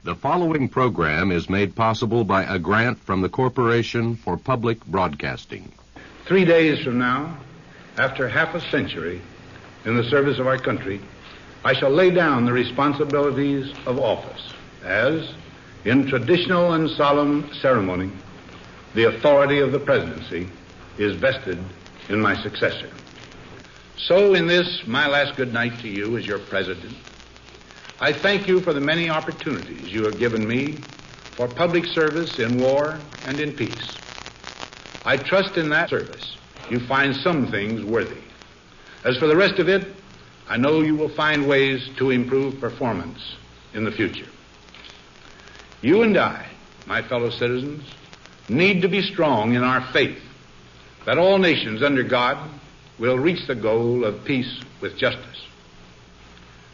The following program is made possible by a grant from the Corporation for Public Broadcasting. 3 days from now, after half a century in the service of our country, I shall lay down the responsibilities of office as, in traditional and solemn ceremony, the authority of the presidency is vested in my successor. So in this, my last good night to you as your president, I thank you for the many opportunities you have given me for public service in war and in peace. I trust in that service you find some things worthy. As for the rest of it, I know you will find ways to improve performance in the future. You and I, my fellow citizens, need to be strong in our faith that all nations under God will reach the goal of peace with justice.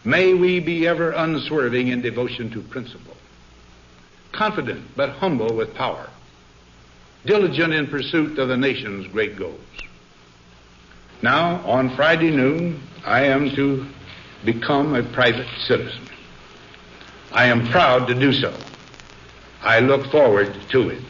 May we be ever unswerving in devotion to principle, confident but humble with power, diligent in pursuit of the nation's great goals. Now, on Friday noon, I am to become a private citizen. I am proud to do so. I look forward to it.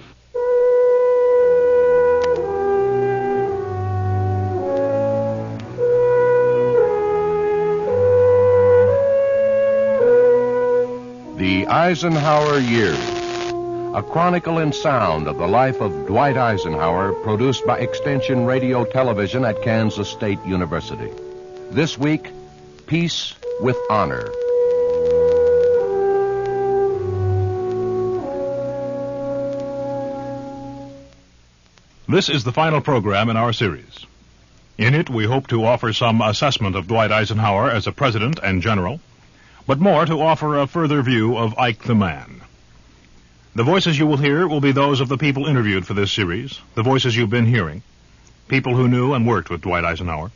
The Eisenhower Years, a chronicle in sound of the life of Dwight Eisenhower, produced by Extension Radio Television at Kansas State University. This week, Peace with Honor. This is the final program in our series. In it, we hope to offer some assessment of Dwight Eisenhower as a president and general, but more to offer a further view of Ike the man. The voices you will hear will be those of the people interviewed for this series, the voices you've been hearing, people who knew and worked with Dwight Eisenhower.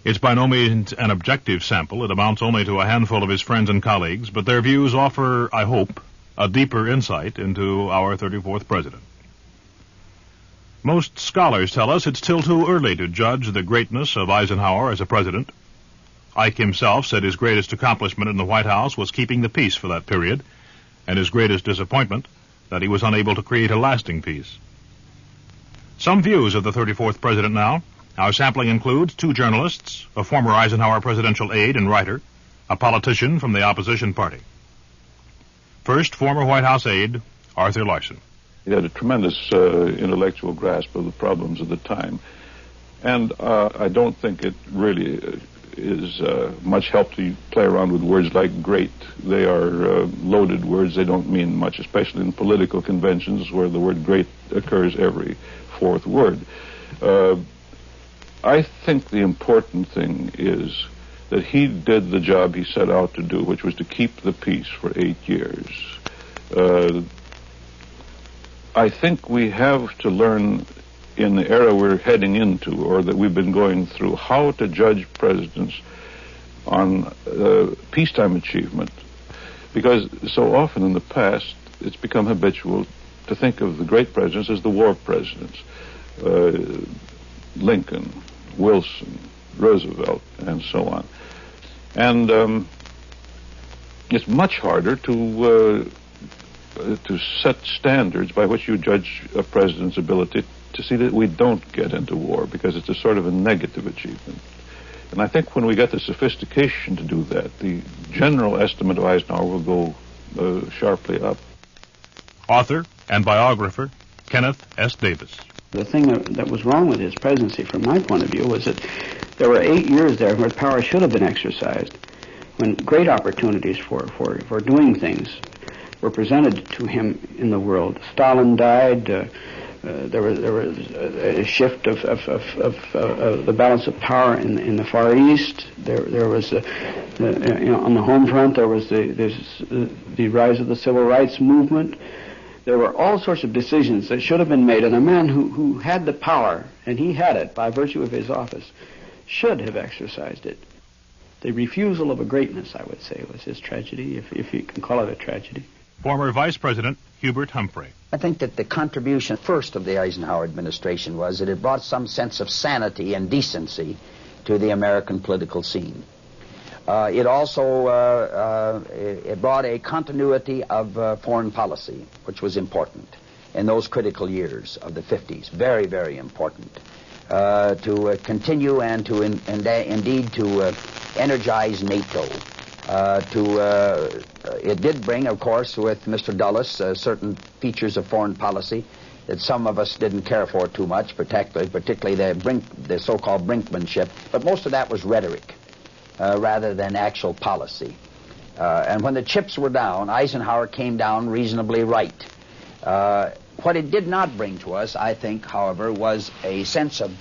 It's by no means an objective sample. It amounts only to a handful of his friends and colleagues, but their views offer, I hope, a deeper insight into our 34th president. Most scholars tell us it's still too early to judge the greatness of Eisenhower as a president. Ike himself said his greatest accomplishment in the White House was keeping the peace for that period, and his greatest disappointment, that he was unable to create a lasting peace. Some views of the 34th president now. Our sampling includes 2 journalists, a former Eisenhower presidential aide and writer, a politician from the opposition party. First, former White House aide, Arthur Larson. He had a tremendous intellectual grasp of the problems of the time, and I don't think it really is much help to play around with words like great. They are loaded words. They don't mean much, especially in political conventions where the word great occurs every 4th word. I think the important thing is that he did the job he set out to do, which was to keep the peace for 8 years. I think we have to learn in the era we're heading into, or that we've been going through, how to judge presidents on peacetime achievement. Because so often in the past, it's become habitual to think of the great presidents as the war presidents. Lincoln, Wilson, Roosevelt, and so on. And it's much harder to set standards by which you judge a president's ability to see that we don't get into war, because it's a sort of a negative achievement. And I think when we get the sophistication to do that, the general estimate of Eisenhower will go sharply up. Author and biographer Kenneth S. Davis. The thing that was wrong with his presidency, from my point of view, was that there were 8 years there where power should have been exercised, when great opportunities for doing things were presented to him in the world. Stalin died. There was a shift of the balance of power in the Far East. There was, on the home front, there was the rise of the civil rights movement. There were all sorts of decisions that should have been made, and a man who had the power, and he had it by virtue of his office, should have exercised it. The refusal of a greatness, I would say, was his tragedy, if you can call it a tragedy. Former Vice President Hubert Humphrey. I think that the contribution first of the Eisenhower administration was that it brought some sense of sanity and decency to the American political scene. It also it brought a continuity of foreign policy, which was important in those critical years of the 50s. Very, very important. To continue and to indeed to energize NATO. It did bring, of course, with Mr. Dulles, certain features of foreign policy that some of us didn't care for too much, particularly the so-called brinkmanship. But most of that was rhetoric rather than actual policy. And when the chips were down, Eisenhower came down reasonably right. What it did not bring to us, I think, however, was a sense of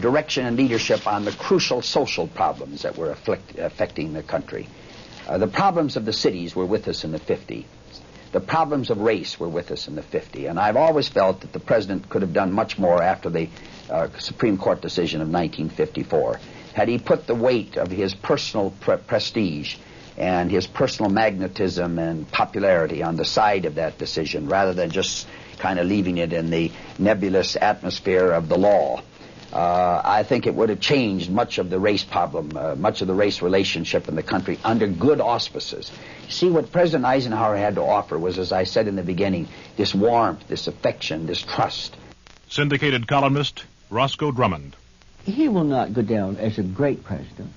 direction and leadership on the crucial social problems that were affecting the country. The problems of the cities were with us in the 50s. The problems of race were with us in the 50s. And I've always felt that the President could have done much more after the Supreme Court decision of 1954. Had he put the weight of his personal prestige and his personal magnetism and popularity on the side of that decision rather than just kind of leaving it in the nebulous atmosphere of the law, I think it would have changed much of the race problem, much of the race relationship in the country under good auspices. See, what President Eisenhower had to offer was, as I said in the beginning, this warmth, this affection, this trust. Syndicated columnist Roscoe Drummond. He will not go down as a great president,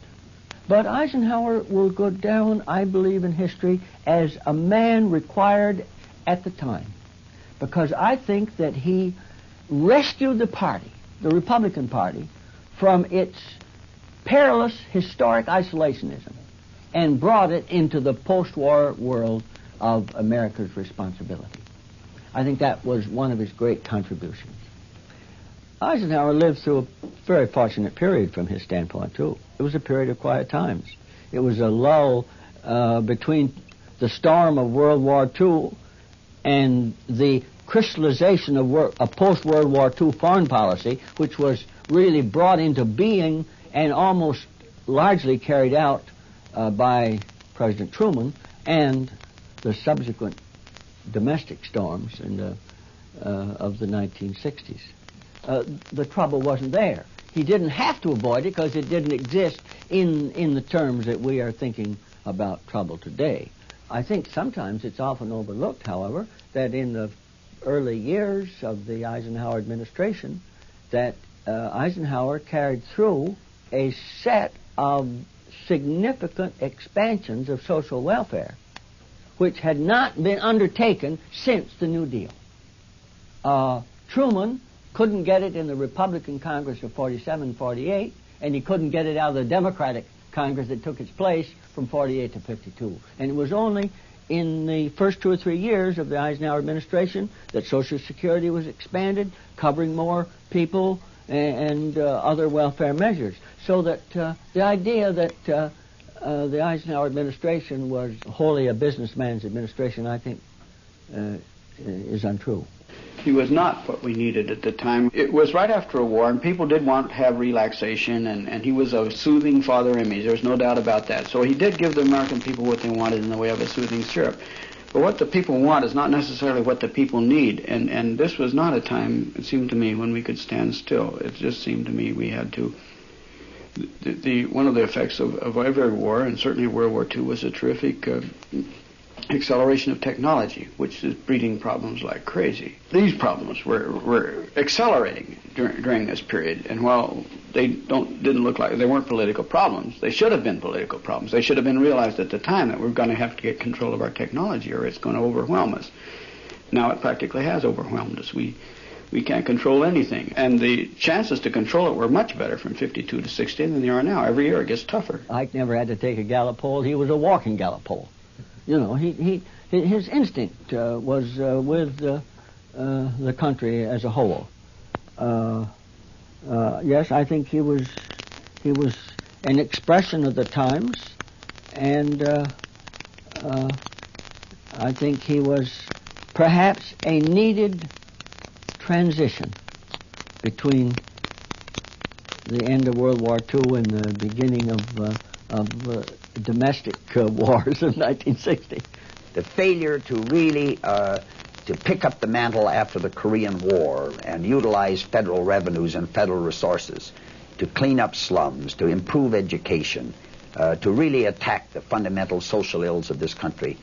but Eisenhower will go down, I believe, in history as a man required at the time, because I think that he rescued the party, the Republican Party, from its perilous historic isolationism and brought it into the post-war world of America's responsibility. I think that was one of his great contributions. Eisenhower lived through a very fortunate period from his standpoint, too. It was a period of quiet times. It was a lull between the storm of World War II and the crystallization of post-World War II foreign policy, which was really brought into being and almost largely carried out by President Truman, and the subsequent domestic storms of the 1960s. The trouble wasn't there. He didn't have to avoid it because it didn't exist in the terms that we are thinking about trouble today. I think sometimes it's often overlooked, however, that in the early years of the Eisenhower administration, that Eisenhower carried through a set of significant expansions of social welfare, which had not been undertaken since the New Deal. Truman couldn't get it in the Republican Congress of 47, 48, and he couldn't get it out of the Democratic Congress that took its place from 48 to 52. And it was only in the first 2 or 3 years of the Eisenhower administration that Social Security was expanded, covering more people and other welfare measures. So that the idea that the Eisenhower administration was wholly a businessman's administration, I think, is untrue. He was not what we needed at the time. It was right after a war, and people did want to have relaxation, and he was a soothing father image. There's no doubt about that. So he did give the American people what they wanted in the way of a soothing syrup. But what the people want is not necessarily what the people need, and this was not a time, it seemed to me, when we could stand still. It just seemed to me we had to... one of the effects of every war, and certainly World War II, was a terrific acceleration of technology, which is breeding problems like crazy. These problems were accelerating during this period, and while they didn't look like they weren't political problems, they should have been political problems. They should have been realized at the time that we're going to have to get control of our technology or it's going to overwhelm us. Now it practically has overwhelmed us. We can't control anything, and the chances to control it were much better from 52 to 60 than they are now. Every year it gets tougher. Ike never had to take a Gallup poll. He was a walking Gallup poll. You know, his instinct was with the country as a whole. Yes, I think he was an expression of the times, and I think he was perhaps a needed transition between the end of World War II and the beginning of domestic wars of 1960. The failure to really to pick up the mantle after the Korean War and utilize federal revenues and federal resources to clean up slums, to improve education, to really attack the fundamental social ills of this country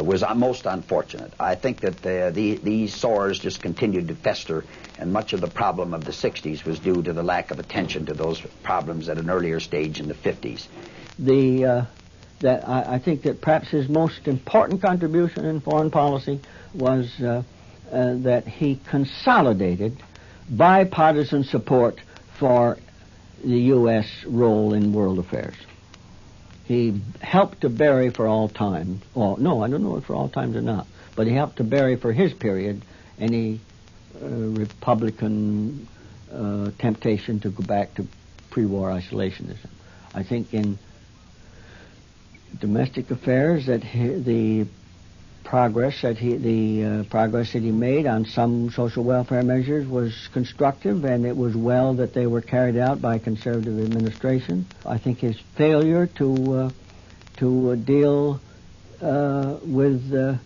was most unfortunate. I think that these sores just continued to fester, and much of the problem of the 60s was due to the lack of attention to those problems at an earlier stage in the 50s. I think that perhaps his most important contribution in foreign policy was that he consolidated bipartisan support for the U.S. role in world affairs. He helped to bury for all time, well, no, I don't know if for all times or not, but he helped to bury for his period any Republican temptation to go back to pre-war isolationism. I think in domestic affairs that the progress that he made on some social welfare measures was constructive, and it was well that they were carried out by conservative administration. I think his failure to deal with the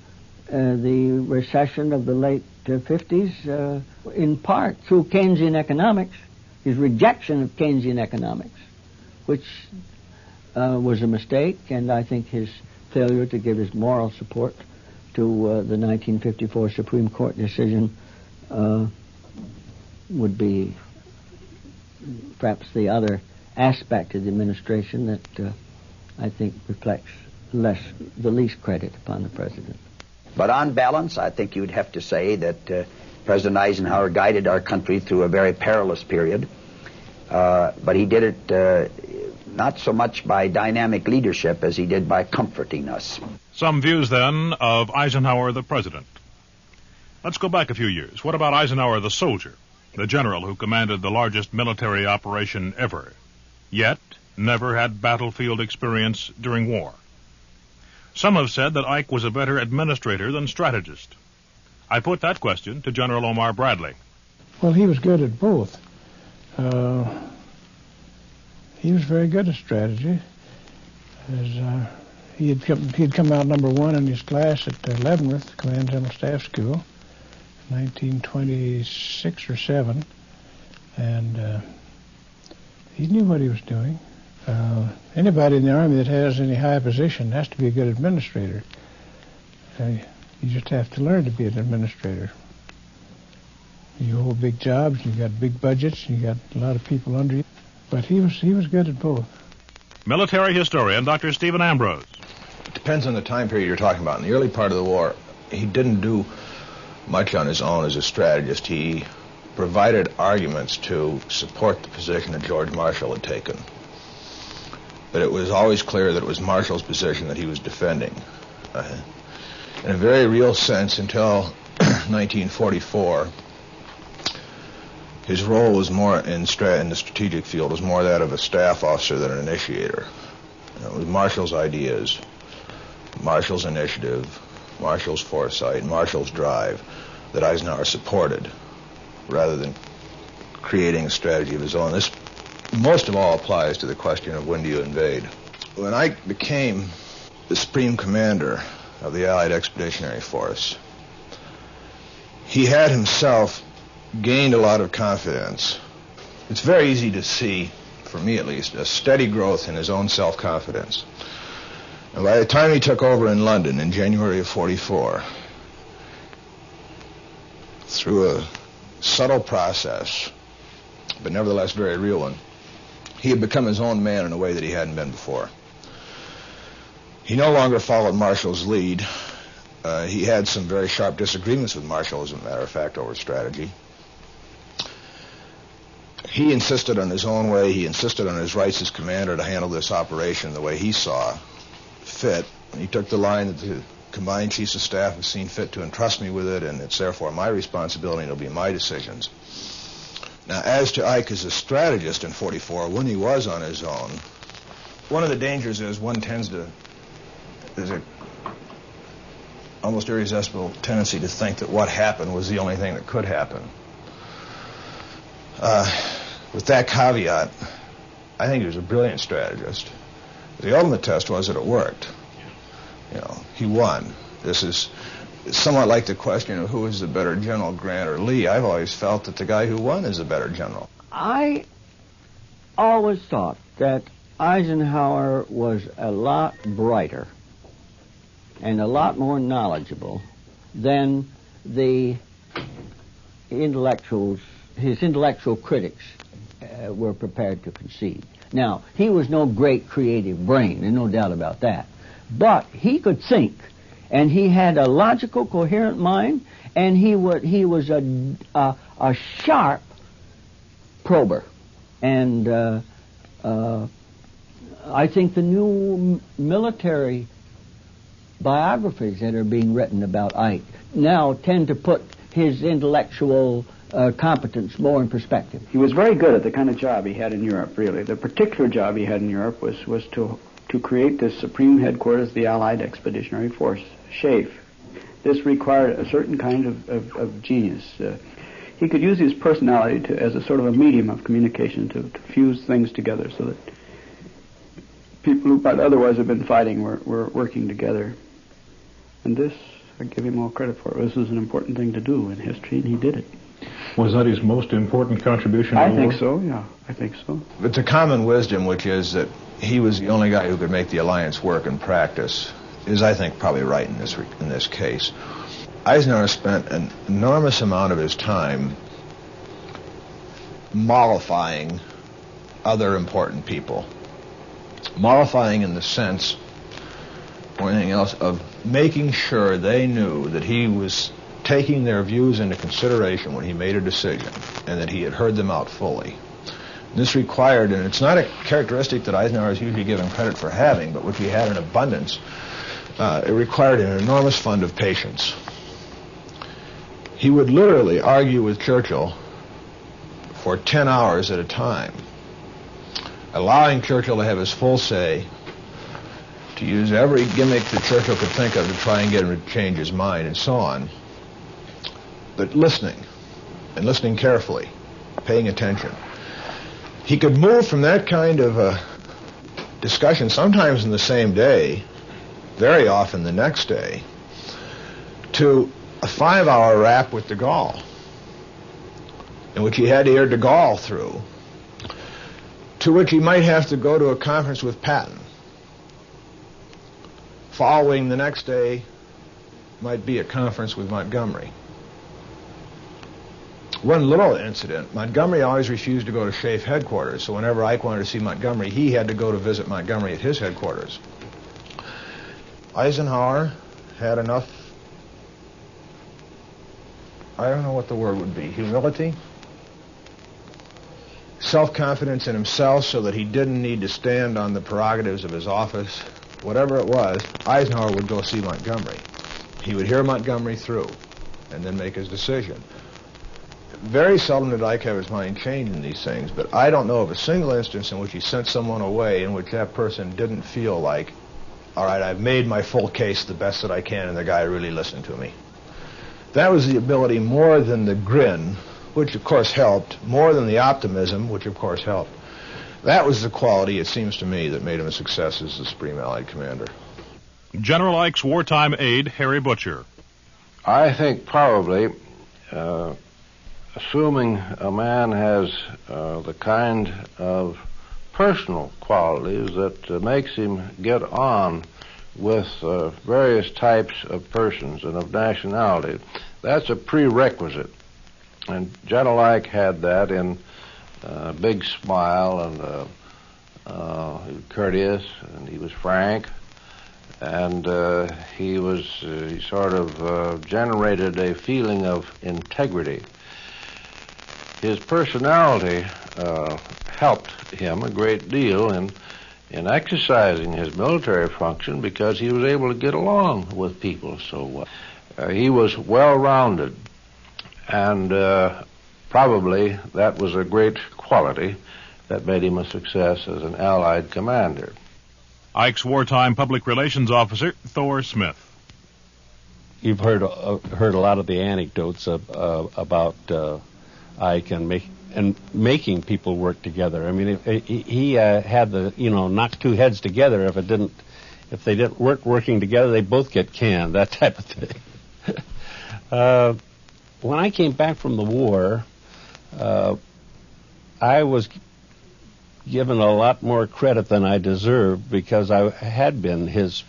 recession of the late 50s, in part through Keynesian economics, his rejection of Keynesian economics, which was a mistake, and I think his failure to give his moral support to the 1954 Supreme Court decision would be perhaps the other aspect of the administration that I think reflects the least credit upon the president. But on balance, I think you'd have to say that President Eisenhower guided our country through a very perilous period, but he did it not so much by dynamic leadership as he did by comforting us. Some views, then, of Eisenhower the president. Let's go back a few years. What about Eisenhower the soldier, the general who commanded the largest military operation ever, yet never had battlefield experience during war? Some have said that Ike was a better administrator than strategist. I put that question to General Omar Bradley. Well, he was good at both. He was very good at strategy. He had come out number one in his class at Leavenworth Command General Staff School, 1926 or 7, and he knew what he was doing. Anybody in the Army that has any high position has to be a good administrator. You just have to learn to be an administrator. You hold big jobs, you got big budgets, you got a lot of people under you. But he was good at both. Military historian Dr. Stephen Ambrose. It depends on the time period you're talking about. In the early part of the war, he didn't do much on his own as a strategist. He provided arguments to support the position that George Marshall had taken. But it was always clear that it was Marshall's position that he was defending. In a very real sense, until 1944, his role was more in the strategic field, was more that of a staff officer than an initiator. It was Marshall's ideas, Marshall's initiative, Marshall's foresight, Marshall's drive that Eisenhower supported, rather than creating a strategy of his own. This most of all applies to the question of when do you invade. When Ike became the Supreme Commander of the Allied Expeditionary Force, he had himself gained a lot of confidence. It's very easy to see, for me at least, a steady growth in his own self-confidence. And by the time he took over in London in January of 44, through a subtle process, but nevertheless very real one, he had become his own man in a way that he hadn't been before. He no longer followed Marshall's lead. He had some very sharp disagreements with Marshall, as a matter of fact, over strategy. He insisted on his own way. He insisted on his rights as commander to handle this operation the way he saw fit. He took the line that the combined chiefs of staff have seen fit to entrust me with it, and it's therefore my responsibility, and it'll be my decisions. Now, as to Ike as a strategist in 44, when he was on his own, one of the dangers is one tends to, there's a almost irresistible tendency to think that what happened was the only thing that could happen. With that caveat, I think he was a brilliant strategist. The ultimate test was that it worked. You know, he won. This is somewhat like the question of who is the better general, Grant or Lee. I've always felt that the guy who won is the better general. I always thought that Eisenhower was a lot brighter and a lot more knowledgeable than the intellectuals, his intellectual critics were prepared to concede. Now, he was no great creative brain, there's no doubt about that. But he could think, and he had a logical, coherent mind, and he was a sharp prober. And I think the new military biographies that are being written about Ike now tend to put his intellectual competence more in perspective. He was very good at the kind of job he had in Europe, really. The particular job he had in Europe was to create this supreme headquarters of the Allied Expeditionary Force, SHAEF. This required a certain kind of genius. He could use his personality as a sort of a medium of communication to fuse things together so that people who might otherwise have been fighting were working together. And this, I give him all credit for. This was an important thing to do in history, and he did it. Was that his most important contribution? I think so, yeah. I think so. It's a common wisdom, which is that he was the only guy who could make the alliance work in practice, is, I think, probably right in this case. Eisenhower spent an enormous amount of his time mollifying other important people. Mollifying in the sense, or anything else, of making sure they knew that he was taking their views into consideration when he made a decision, and that he had heard them out fully. This required, and it's not a characteristic that Eisenhower is usually given credit for having, but which he had in abundance, it required an enormous fund of patience. He would literally argue with Churchill for 10 hours at a time, allowing Churchill to have his full say, to use every gimmick that Churchill could think of to try and get him to change his mind, and so on. But listening, and listening carefully, paying attention. He could move from that kind of discussion, sometimes in the same day, very often the next day, to a 5-hour rap with de Gaulle, in which he had to hear de Gaulle through, to which he might have to go to a conference with Patton. Following the next day might be a conference with Montgomery. One little incident, Montgomery always refused to go to SHAEF headquarters, so whenever Ike wanted to see Montgomery, he had to go to visit Montgomery at his headquarters. Eisenhower had enough, I don't know what the word would be, humility? Self-confidence in himself so that he didn't need to stand on the prerogatives of his office. Whatever it was, Eisenhower would go see Montgomery. He would hear Montgomery through and then make his decision. Very seldom did Ike have his mind change in these things, but I don't know of a single instance in which he sent someone away in which that person didn't feel like, all right, I've made my full case the best that I can, and the guy really listened to me. That was the ability more than the grin, which of course helped, more than the optimism, which of course helped. That was the quality, it seems to me, that made him a success as the Supreme Allied Commander. General Ike's wartime aide, Harry Butcher. I think probably, assuming a man has the kind of personal qualities that makes him get on with various types of persons and of nationality, that's a prerequisite. And General Ike had that in a big smile, and he was courteous, and he was frank, and he sort of generated a feeling of integrity. His personality helped him a great deal in exercising his military function because he was able to get along with people so well. He was well-rounded, and probably that was a great quality that made him a success as an Allied commander. Ike's wartime public relations officer, Thor Smith. You've heard a lot of the anecdotes about Ike and making people work together. I mean, he had the knock two heads together. If they didn't working together, they both get canned. That type of thing. When I came back from the war, I was given a lot more credit than I deserved because I had been his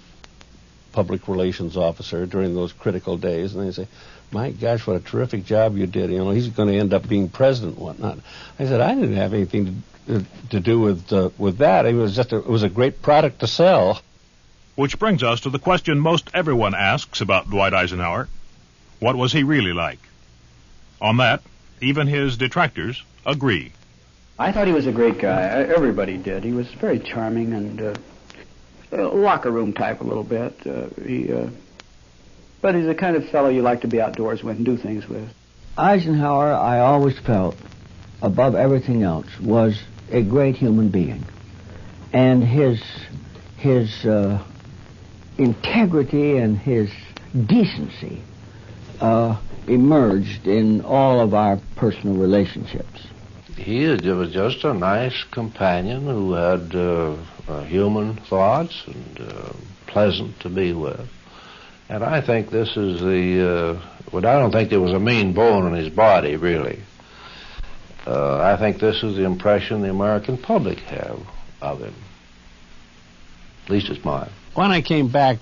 public relations officer during those critical days, and they say, "My gosh, what a terrific job you did! You know, he's going to end up being president, and whatnot." I said, "I didn't have anything to do with that. It was a great product to sell." Which brings us to the question most everyone asks about Dwight Eisenhower: what was he really like? On that, even his detractors agree. I thought he was a great guy. Everybody did. He was very charming and locker room type a little bit. But he's the kind of fellow you like to be outdoors with and do things with. Eisenhower, I always felt, above everything else, was a great human being. And his integrity and his decency emerged in all of our personal relationships. He was just a nice companion who had human thoughts and pleasant to be with. And I think this is I don't think there was a mean bone in his body, really. I think this is the impression the American public have of him. At least it's mine. When I came back,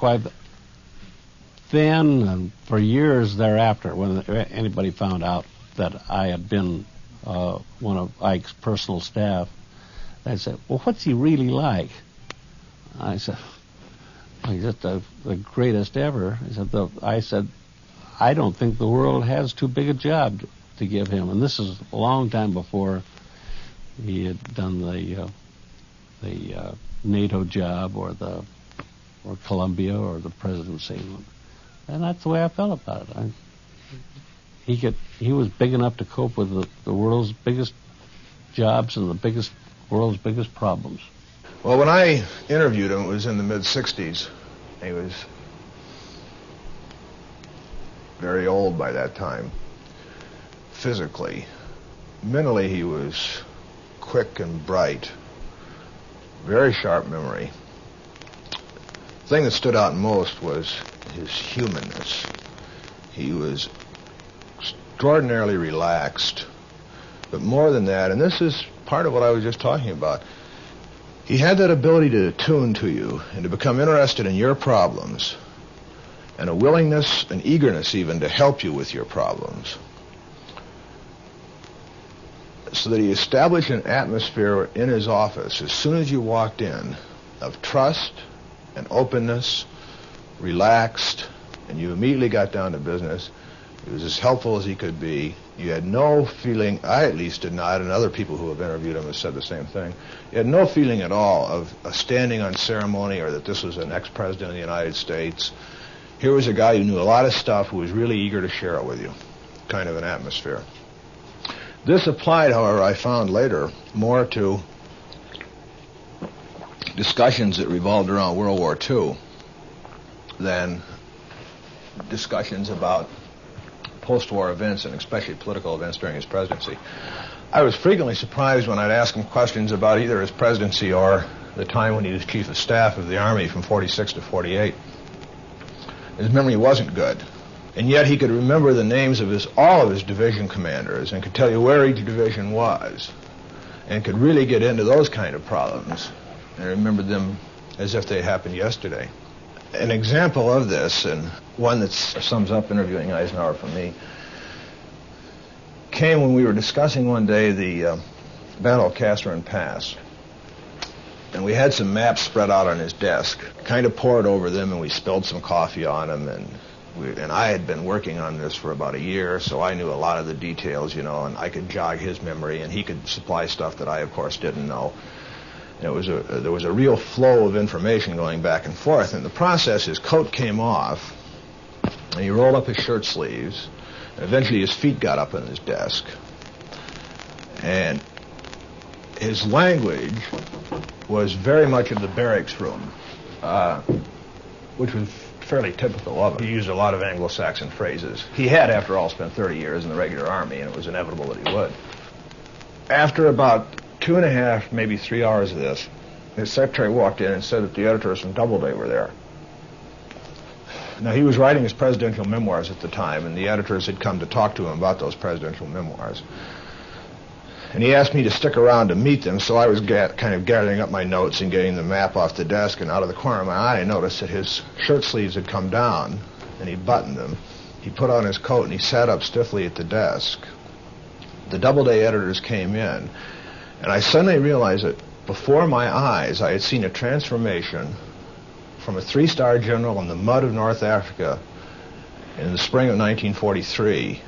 then and for years thereafter, when anybody found out that I had been one of Ike's personal staff, they said, "Well, what's he really like?" I said, "He's just the greatest ever." I said, "I don't think the world has too big a job to give him." And this is a long time before he had done the NATO job or Columbia or the presidency. And that's the way I felt about it. He was big enough to cope with the world's biggest jobs and the world's biggest problems. Well, when I interviewed him, it was in the mid-'60s. He was very old by that time, physically. Mentally, he was quick and bright, very sharp memory. The thing that stood out most was his humanness. He was extraordinarily relaxed, but more than that, and this is part of what I was just talking about, he had that ability to attune to you and to become interested in your problems, and a willingness and eagerness even to help you with your problems, so that he established an atmosphere in his office as soon as you walked in of trust and openness, relaxed, and you immediately got down to business. He was as helpful as he could be. You had no feeling, I at least did not, and other people who have interviewed him have said the same thing, you had no feeling at all of a standing on ceremony or that this was an ex-president of the United States. Here was a guy who knew a lot of stuff, who was really eager to share it with you, kind of an atmosphere. This applied, however, I found later, more to discussions that revolved around World War II than discussions about post-war events, and especially political events during his presidency. I was frequently surprised when I'd ask him questions about either his presidency or the time when he was chief of staff of the Army from 46 to 48. His memory wasn't good, and yet he could remember the names of all of his division commanders and could tell you where each division was, and could really get into those kind of problems and remember them as if they happened yesterday. An example of this, and one that sums up interviewing Eisenhower for me, came when we were discussing one day the Battle of Kasserine Pass. And we had some maps spread out on his desk, kind of poured over them, and we spilled some coffee on them. And I had been working on this for about a year, so I knew a lot of the details, and I could jog his memory, and he could supply stuff that I, of course, didn't know. There was a real flow of information going back and forth. In the process, his coat came off, and he rolled up his shirt sleeves, and eventually his feet got up on his desk. And his language was very much of the barracks room, which was fairly typical of him. He used a lot of Anglo-Saxon phrases. He had, after all, spent 30 years in the regular army, and it was inevitable that he would. After about 2.5, maybe 3 hours of this, his secretary walked in and said that the editors from Doubleday were there. Now, he was writing his presidential memoirs at the time, and the editors had come to talk to him about those presidential memoirs. And he asked me to stick around to meet them, so I was kind of gathering up my notes and getting the map off the desk, and out of the corner of my eye I noticed that his shirt sleeves had come down, and he buttoned them. He put on his coat, and he sat up stiffly at the desk. The Doubleday editors came in, and I suddenly realized that before my eyes I had seen a transformation from a 3-star general in the mud of North Africa in the spring of 1943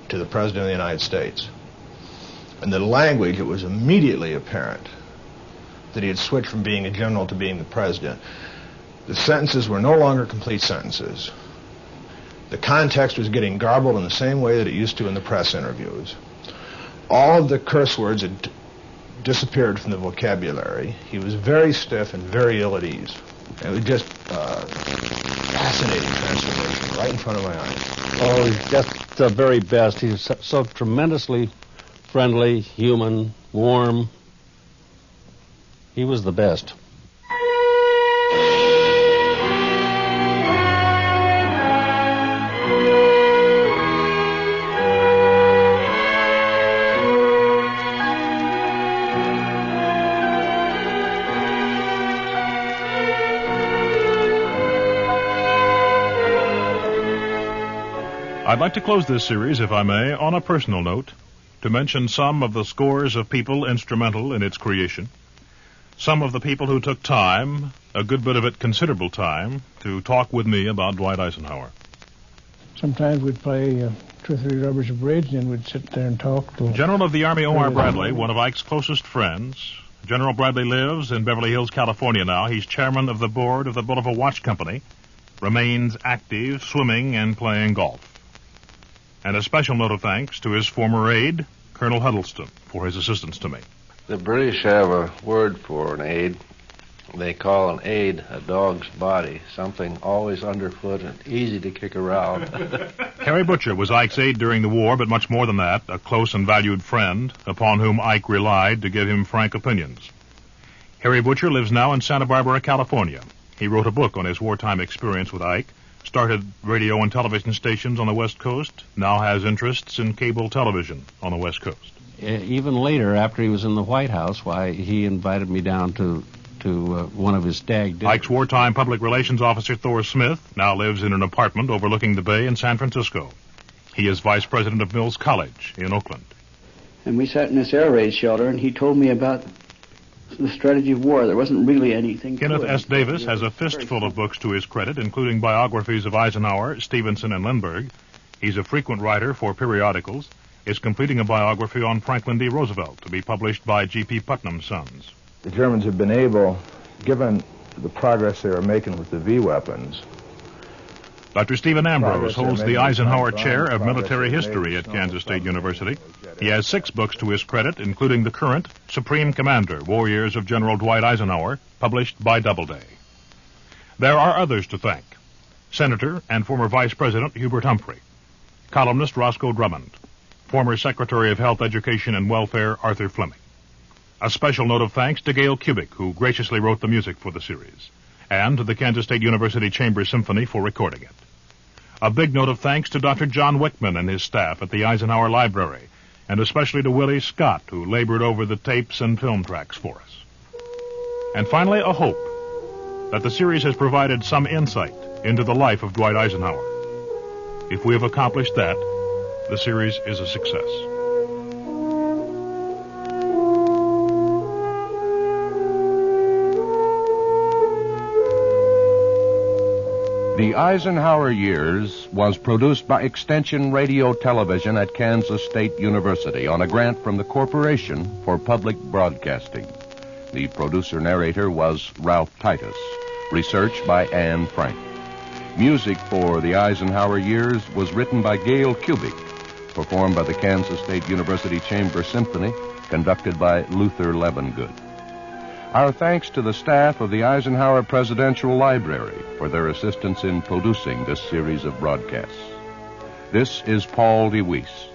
to the President of the United States. And the language, it was immediately apparent that he had switched from being a general to being the president. The sentences were no longer complete sentences. The context was getting garbled in the same way that it used to in the press interviews. All of the curse words had disappeared from the vocabulary. He was very stiff and very ill at ease. It was just fascinating transformation right in front of my eyes. Oh, he's just the very best. He's so tremendously friendly, human, warm. He was the best. I'd like to close this series, if I may, on a personal note, to mention some of the scores of people instrumental in its creation, some of the people who took time, a good bit of it considerable time, to talk with me about Dwight Eisenhower. Sometimes we'd play 2 or 3 rubbers of bridge, and we'd sit there and talk. General of the Army Omar Bradley, one of Ike's closest friends. General Bradley lives in Beverly Hills, California now. He's chairman of the board of the Bolivar Watch Company, remains active, swimming and playing golf. And a special note of thanks to his former aide, Colonel Huddleston, for his assistance to me. The British have a word for an aide. They call an aide a dog's body, something always underfoot and easy to kick around. Harry Butcher was Ike's aide during the war, but much more than that, a close and valued friend upon whom Ike relied to give him frank opinions. Harry Butcher lives now in Santa Barbara, California. He wrote a book on his wartime experience with Ike, started radio and television stations on the West Coast, now has interests in cable television on the West Coast. Even later, after he was in the White House, why, he invited me down to one of his stag dinners. Ike's wartime public relations officer, Thor Smith, now lives in an apartment overlooking the bay in San Francisco. He is vice president of Mills College in Oakland. And we sat in this air raid shelter, and he told me about the strategy of war. There wasn't really anything to Kenneth it. S. Davis has a fistful of books to his credit, including biographies of Eisenhower, Stevenson, and Lindbergh. He's a frequent writer for periodicals, is completing a biography on Franklin D. Roosevelt to be published by G.P. Putnam's Sons. The Germans have been able, given the progress they were making with the V weapons. Dr. Stephen Ambrose holds the Eisenhower Chair of Military History at Kansas State University. He has 6 books to his credit, including the current Supreme Commander, War Years of General Dwight Eisenhower, published by Doubleday. There are others to thank. Senator and former Vice President Hubert Humphrey, columnist Roscoe Drummond, former Secretary of Health, Education, and Welfare Arthur Fleming. A special note of thanks to Gail Kubik, who graciously wrote the music for the series, and to the Kansas State University Chamber Symphony for recording it. A big note of thanks to Dr. John Wickman and his staff at the Eisenhower Library, and especially to Willie Scott, who labored over the tapes and film tracks for us. And finally, a hope that the series has provided some insight into the life of Dwight Eisenhower. If we have accomplished that, the series is a success. The Eisenhower Years was produced by Extension Radio Television at Kansas State University on a grant from the Corporation for Public Broadcasting. The producer-narrator was Ralph Titus. Research by Anne Frank. Music for the Eisenhower Years was written by Gail Kubik, performed by the Kansas State University Chamber Symphony, conducted by Luther Levengood. Our thanks to the staff of the Eisenhower Presidential Library for their assistance in producing this series of broadcasts. This is Paul DeWeese.